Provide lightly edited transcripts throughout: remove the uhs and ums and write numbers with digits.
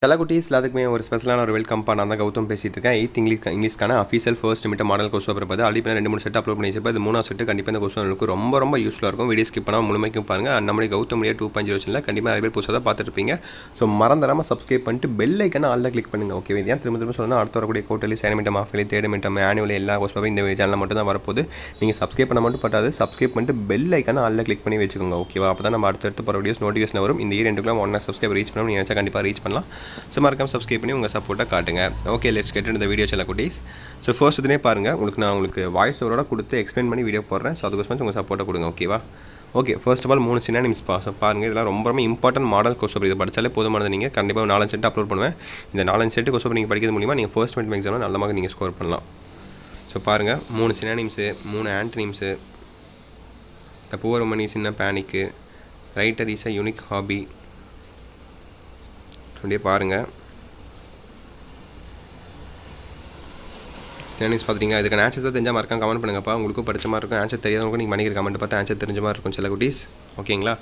எல்லா குட்டீஸ் எல்லாத்துக்குமே ஒரு ஸ்பெஷலான ஒரு வெல்கம் நான் தான் கௌதம் பேசிட்டு இருக்கேன். 8th இங்கிலீஷ்க்கான official first mid model question paper பார்த்து ஆல்ரெடி 2-3 செட் அப்லோட் பண்ணி வச்சிருப்பேன். இது 3வது செட் கண்டிப்பாக இந்த கொஸ்டின் உங்களுக்கு ரொம்ப யூஸ்ஃபுல்லாக இருக்கும். வீடியோ ஸ்கிப் பண்ணாமல் முழுமைக்கும் பாருங்கள். நம்மளுடைய கௌதம் மீடியா 2.0 சேனலில் கண்டிப்பாக நிறைய பேர் புதுசாக தான் பார்த்துருப்பீங்க. ஸோ மறந்துடாமல் சப்ஸ்கிரைப் பண்ணிட்டு பெல் ஐக்கான ஆல்ல கிளிக் பண்ணுங்கள். ஓகே, இது ஏன் திரும்ப சொல்லணும், அடுத்த வரக்கூடிய கோட்டலி சேனமிட்டம் ஆஃப்லி தேர்ட் மிட்டம் ஆனுவல் எல்லா கொஸ்டின் இந்த சேனலில் மட்டும் தான் வரப்போகுது. நீங்கள் சப்ஸ்கிரைப் பண்ண மட்டும் பட்டாது, சப்ஸ்கிரைப் பண்ணிட்டு பெல் ஐக்கான ஆல்ல கிளிக் பண்ணி வச்சுக்கோங்க. ஓகேவா? அப்போ தான் நம்ம அடுத்தடுத்து போகிற வீடியோஸ் நோட்டிஃபிகேஷன் வரும். இந்த இயர் 2 சப்ஸ்கிரைப் ரீச் பண்ணணும். நீங்கள் நினச்சா கண்டிப்பாக ரீச் பண்ணலாம். ஸோ மறக்காம சப்ஸ்கிரைப் பண்ணி உங்கள் சப்போர்ட்டை காட்டுங்க. Okay, let's get into the video செல்ல குட்டீஸ். ஸோ ஃபர்ஸ்ட் இதுனே பாருங்கள், உங்களுக்கு வாய்ஸ் ஓவரோட கொடுத்து எக்ஸ்பிளைன் பண்ணி வீடியோ போடுறேன். ஸோ அதுக்கோசம் உங்கள் சப்போர்ட்டை கொடுங்க. ஓகேவா? Okay, first of all 3 synonyms so பாருங்கள், இதெல்லாம் ரொம்ப இம்பார்ட்டன்ட் மாடல் கொஸ்டின். இதை படித்தாலே போதுமானது. நீங்கள் கண்டிப்பாக 4 செட் அப்லோட் பண்ணுவேன். இந்த 4 செட்டு கொஸ்டின் நீங்கள் படிக்கிறது மூலிமா நீங்கள் ஃபர்ஸ்ட் மிட் எக்ஸாமில் நல்ல மாதிரி நீங்கள் ஸ்கோர் பண்ணலாம். ஸோ பாருங்கள், 3 synonyms, 3 antonyms. The poor woman is in a panic, writer is a unique hobby. அப்படியே பாருங்கள், சினானிம்ஸ் பார்த்துட்டீங்க. இதுக்கான ஆன்சர்ஸ் தான் தெரிஞ்சால் மறக்காம கமெண்ட் பண்ணுங்கப்பா. உங்களுக்கும் படிச்ச மாதிரி இருக்கும். ஆன்சர் தெரியாதவங்க நீங்கள் பண்ணிக்கிற கமெண்ட் பார்த்து ஆன்சர் தெரிஞ்ச மாதிரி இருக்கும் சில குட்டீஸ். ஓகேங்களா?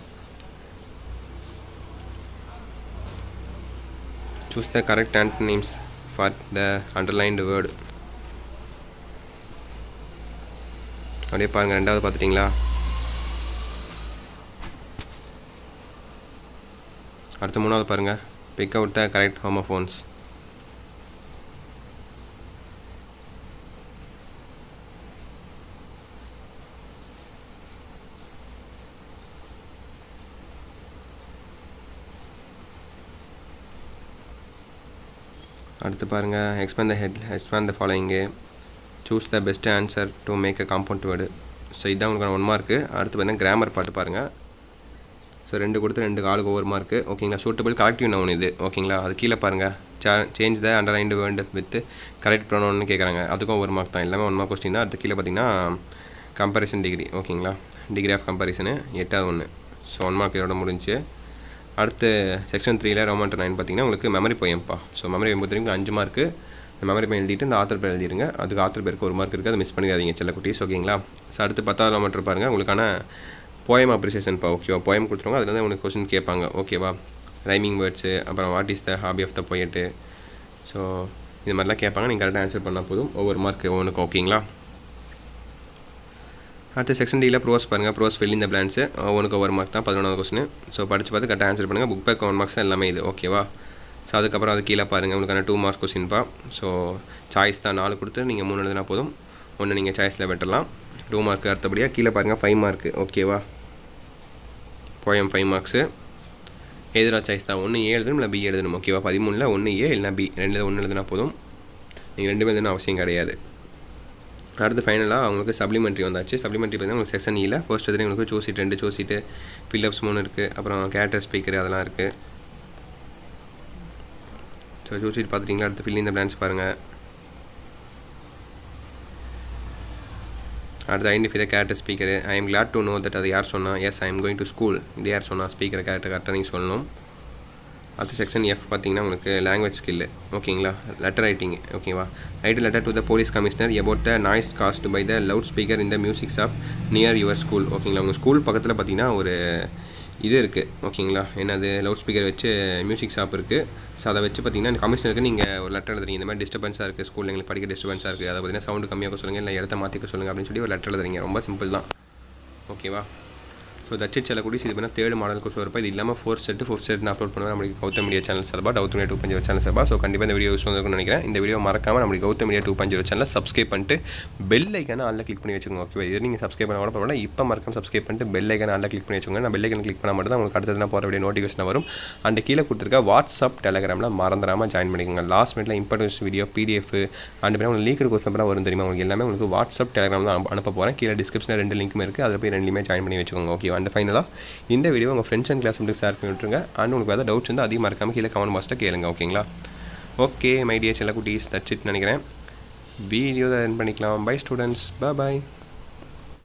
Choose the correct antonyms for the underlined word. அப்படியே பாருங்கள், 2வது பார்த்துட்டிங்களா? அடுத்த 3வது பாருங்கள், pick out the correct homophones. அடுத்து பாருங்கள், expand the following, choose the best answer to make a compound word. So இதுதான் உங்களுக்கு 1 மார்க்கு. அடுத்து பார்த்தீங்கன்னா கிராமர் பாட்டு பாருங்கள். ஸோ 2 கொடுத்து 2 ஆளுக்கு 1 மார்க்கு. ஓகேங்களா? சூட்டபிள் கரெக்டிவ் நவுன் இது. ஓகேங்களா? அது கீழே பாருங்கள், change the underlined word with correct ப்ரொனவுன்னு கேட்குறாங்க. அதுக்கும் 1 மார்க் தான். எல்லாமே 1 மார்க் கொஸ்டின் தான். அது கீழே பார்த்தீங்கன்னா கம்பேரிசன் டிகிரி. ஓகேங்களா? டிகிரி ஆஃப் கம்பேரிசனு 8வது 1. ஸோ 1 மார்க் இதோட முடிஞ்சு. அடுத்து செக்ஷன் 3ல் ரோமன் 9 பார்த்தீங்கன்னா உங்களுக்கு மெமரி போயம்ப்பா. ஸோ மெமரி போயம் பொறுத்தவரைக்கும் 5 மார்க்கு. மெமரி போயம் எழுதிட்டு இந்த ஆத்தர் பேர் எழுதிருங்க. அதுக்கு ஆத்தர் பேருக்கு 1 மார்க் இருக்குது. அதை மிஸ் பண்ணிடாதீங்க செல்ல குட்டீஸ். ஓகேங்களா? ஸோ அடுத்து 10வது ரோமன் பாருங்கள், உங்களுக்கான போயம் அப்ரிசியேஷன்ப்பா. ஓகேவா? போயம் கொடுத்துருவாங்க, அதில் தான் உங்களுக்கு கொஸ்டின் கேட்பாங்க. ஓகேவா? ரைமிங் வேர்ட்ஸு, அப்புறம் what is the hobby of the poet. So இது மாதிரிலாம் கேட்பாங்க. நீங்கள் கரெக்டாக ஆன்சர் பண்ணால் போதும். ஒவ்வொரு மார்க் ஒவ்வொன்றுக்கு. ஓகேங்களா? அடுத்து செக்ஷன் டியில் ப்ரோஸ் பாருங்கள். Prose fill in the blanks. ஒவ்வொன்றுக்கு 1 மார்க் தான். 11வது கொஸ்டின். ஸோ படித்து பார்த்து கரெக்டாக ஆன்சர் பண்ணுங்கள். புக் பேக் 1 மார்க்ஸ் தான் எல்லாமே இது. ஓகேவா? ஸோ அதுக்கப்புறம் அது கீழே பாருங்கள், உங்களுக்கான 2 மார்க் கொஸ்டின்ப்பா. ஸோ சாய்ஸ் தான் 4 கொடுத்து நீங்கள் 3 எழுதினா போதும். 1 நீங்கள் சாய்ஸில் வெட்டலாம். 2 மார்க்கு. அடுத்தபடியாக கீழே பாருங்கள் 5 மார்க்கு. ஓகேவா? Poem 5 marks. எதிராக சாய்ஸ் தான். 1 A எழுதணும், இல்லை B எழுதணும். ஓகேவா? 13ல் 1 A இல்லைனா B, 2ல் 1 எழுதினா போதும். நீங்கள் 2 எழுதணும் அவசியம் கிடையாது. அடுத்து ஃபைனலாக அவங்களுக்கு சப்ளிமெண்ட்ரி வந்தாச்சு. சப்ளிமெண்ட்ரி பார்த்தீங்கன்னா உங்களுக்கு செக்ஷன் ஈல ஃபர்ஸ்ட் எதுலேயும் உங்களுக்கு சூசிட் 2 சூசிட்டு, ஃபில்லப்ஸ் 3 இருக்குது. அப்புறம் கேரக்டர் ஸ்பீக்கர் அதெல்லாம் இருக்குது. ஸோ சூசிட் பார்த்துட்டிங்களா? அடுத்து ஃபில் இன் த பிளான்ஸ் பாருங்கள். அடுத்து identify the character speaker. I am glad to know that. அது யார் சொன்னால்? Yes I am going to school. இது யார் சொன்னால்? ஸ்பீக்கர் கேரக்டர் கரெக்டாக நீங்கள் சொல்லணும். அடுத்த செக்ஷன் F பார்த்தீங்கன்னா உங்களுக்கு லாங்குவேஜ் ஸ்கில்லு. ஓகேங்களா? Letter writing. ஓகேவா? Write letter to the police commissioner about the noise caused by the loud speaker in the music shop near your school. ஓகேங்களா? உங்கள் ஸ்கூல் பக்கத்தில் பார்த்தீங்கன்னா ஒரு இது இருக்குது. ஓகேங்களா? என்னது? லவுட் ஸ்பீக்கர் வச்சு மியூசிக் ஷாப் இருக்குது. ஸோ அதை வச்சு பார்த்தீங்கன்னா கமிஷனருக்கு நீங்கள் ஒரு லெட்டர் எழுதுறீங்க. இந்த மாதிரி டிஸ்டர்பன்ஸாக இருக்குது ஸ்கூலில், எங்களுக்கு படிக்க டிஸ்டர்பன்ஸாக இருக்குது, அதை பார்த்தீங்கன்னா சவுண்டு கம்மியாக சொல்லுங்கள், இல்லை இடத்த மாற்றிக்க சொல்லுங்கள் அப்படின்னு சொல்லி ஒரு லெட்டர் எழுதுறீங்க. ரொம்ப சிம்பிள் தான். ஓகேவா? ஸோ தட்சிட் செல்ல கூடிய இது பண்ணால் 3rd மாடல் கொஸ்டின் வரப்போ இது இல்லாமல் 4th செட் நான் அப்லோட் பண்ணுவேன் நம்மளுக்கு கௌதம் மீடியா சேனல் சார்பா, கௌதம் மீடியா 2.0 சேனல் சார்பா. ஸோ கண்டிப்பாக இந்த வீடியோ யூஸ் வந்துருக்குன்னு நினைக்கிறேன். இந்த வீடியோ மறக்காமல் நம்மளுக்கு கௌதம் மீடியா 2.0 சேனலை சப்ஸ்கிரைப் பண்ணிட்டு பெல் ஐக்கான ஆல்ல கிளிக் பண்ணி வச்சுக்கோங்க. ஓகே, இது நீங்கள் சப்ஸ்கிரைப் பண்ண கூட பரவாயில்ல. இப்போ மறக்காம சப்ஸ்கிரைப் பண்ணிட்டு பெல் ஐக்கான ஆல்ல கிளிக் பண்ணி வச்சுக்கோங்க. நான் பெல் ஐக்கான கிளிக் பண்ணால் மட்டும் தான் உங்களுக்கு அடுத்தது போகிற வீடியோ நோட்டிஃபிகேஷன் வரும். அண்ட் கீழே கொடுத்துருக்க வாட்ஸ்அப் டெலகிராமில் மறந்துடாமல் ஜாயின் பண்ணிக்கோங்க. லாஸ்ட் மினிட்ல இம்பார்ட்டன்ஸ் வீடியோ PDF அண்ட் உங்களுக்கு லீக்கட் கொஸ்டின் பேப்பராக வரும் தெரியுமா? உங்களுக்கு எல்லாமே உங்களுக்கு வாட்ஸ்அப் டெலகிராம் தான் அனுப்ப போகிறேன். கீழே டிஸ்கிரிப்ஷனில் 2 லிங்க்குமே இருக்குது. அதில் போய் 2லையுமே ஜாயின் பண்ணி வச்சுக்கோங்க. ஓகே, அண்ட் ஃபைனலாக இந்த வீடியோ உங்கள் ஃப்ரெண்ட்ஸ் அண்ட் கிளாஸ் மட்டும் ஷேர் பண்ணி விட்டுருங்க. அண்ட் உங்களுக்கு ஏதாவது டவுட்ஸ் வந்து அதிகமாக மறக்காமல் கீழே கமெண்ட் பாக்ஸில் கேளுங்க. ஓகேங்களா? ஓகே மை டியர் செல்ல குட்டீஸ், தட்ஸ் இட் நினைக்கிறேன். வீடியோ தான் ரன் பண்ணிக்கலாம். பை ஸ்டூடெண்ட்ஸ், பாய்.